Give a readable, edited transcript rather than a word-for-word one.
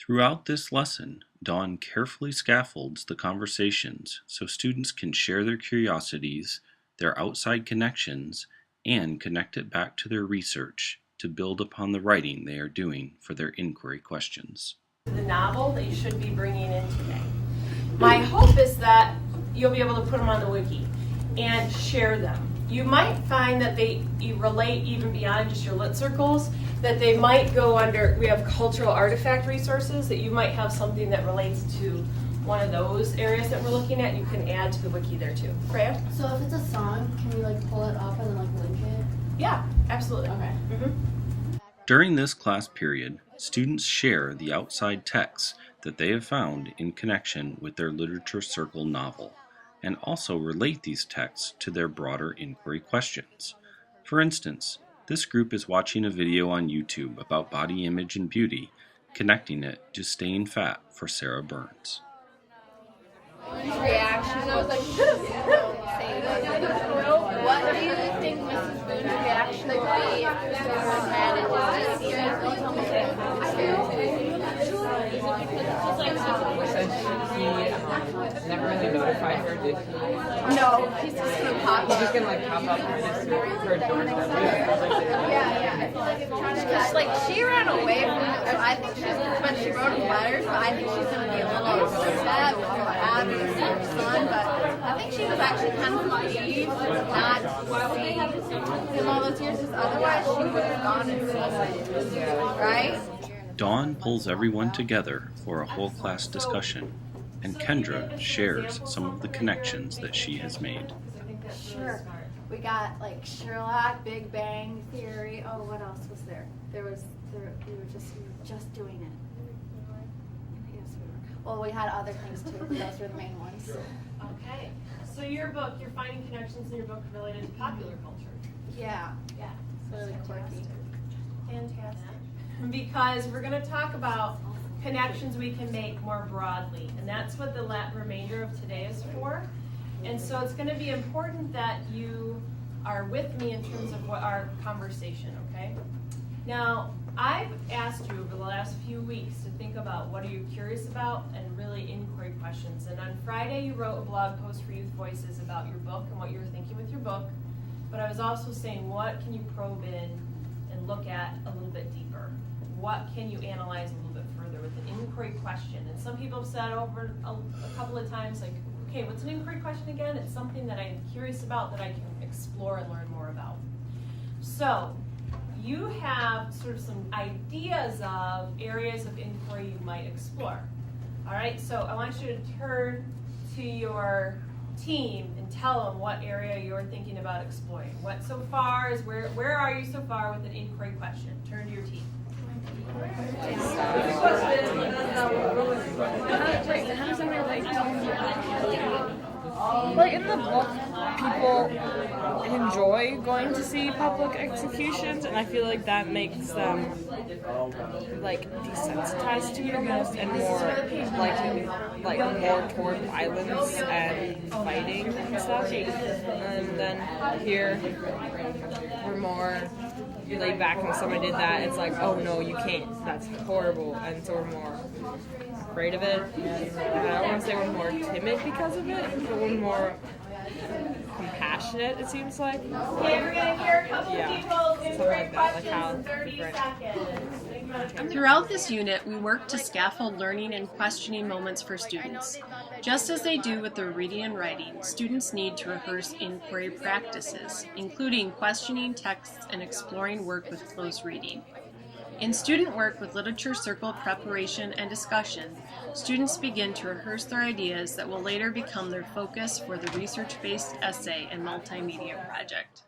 Throughout this lesson, Dawn carefully scaffolds the conversations so students can share their curiosities, their outside connections, and connect it back to their research to build upon the writing they are doing for their inquiry questions. The novel that you should be bringing in today. My hope is that you'll be able to put them on the wiki and share them. You might find that they relate even beyond just your lit circles, that they might go under, we have cultural artifact resources, that you might have something that relates to one of those areas that we're looking at. You can add to the wiki there too. Freya? So if it's a song, can we pull it up and then link it? Yeah, absolutely. Okay. During this class period, students share the outside texts that they have found in connection with their literature circle novel, and also relate these texts to their broader inquiry questions. For instance, this group is watching a video on YouTube about body image and beauty, connecting it to staying fat for Sarah Byrnes. Reaction. I was like, what do you think Mrs. Boone's reaction would be if someone manages this? He never really notified her, did he? No, he's just gonna pop up. He's just gonna pop up for her doorstep. Yeah. I feel like it's trying to she ran away from it, so I think but she wrote him letters, but I think she's gonna be a little upset with her dad or her son, but I think she was actually kind of relieved not seeing him all those years, because otherwise she would have gone and seen him, right? Dawn pulls everyone together for a whole class discussion, and Kendra shares some of the connections that she has made. Sure. We got Sherlock, Big Bang Theory. Oh, what else was there? We were just doing it. Yes, we were. Well, we had other things too. Those were the main ones. Okay. So your book, you're finding connections in your book related to popular culture. Yeah. Yeah. Really quirky. Fantastic. Because we're going to talk about connections we can make more broadly, and that's what the remainder of today is for. And so it's going to be important that you are with me in terms of what our conversation, okay? Now, I've asked you over the last few weeks to think about what are you curious about and really inquiry questions. And on Friday, you wrote a blog post for Youth Voices about your book and what you were thinking with your book. But I was also saying, what can you probe in and look at a little bit deeper? What can you analyze a little bit further with an inquiry question? And some people have said over a couple of times, okay, what's an inquiry question again? It's something that I'm curious about that I can explore and learn more about. So you have sort of some ideas of areas of inquiry you might explore. All right, so I want you to turn to your team and tell them what area you're thinking about exploring. What so far is, where are you so far with an inquiry question? Turn to your team. Like in the book, people enjoy going to see public executions, and I feel like that makes them desensitized to it almost, and more more toward violence and fighting and stuff. And then here we're more laid back, and when someone did that, it's like, oh no, you can't, that's horrible, and so we're more afraid of it. And I don't want to say we're more timid because of it, but we're more compassionate, it seems like. Okay, we're going to hear a couple of people's inquiry questions in 30 different. seconds. Throughout this unit, we work to scaffold learning and questioning moments for students. Just as they do with their reading and writing, students need to rehearse inquiry practices, including questioning texts and exploring work with close reading. In student work with literature circle preparation and discussion, students begin to rehearse their ideas that will later become their focus for the research-based essay and multimedia project.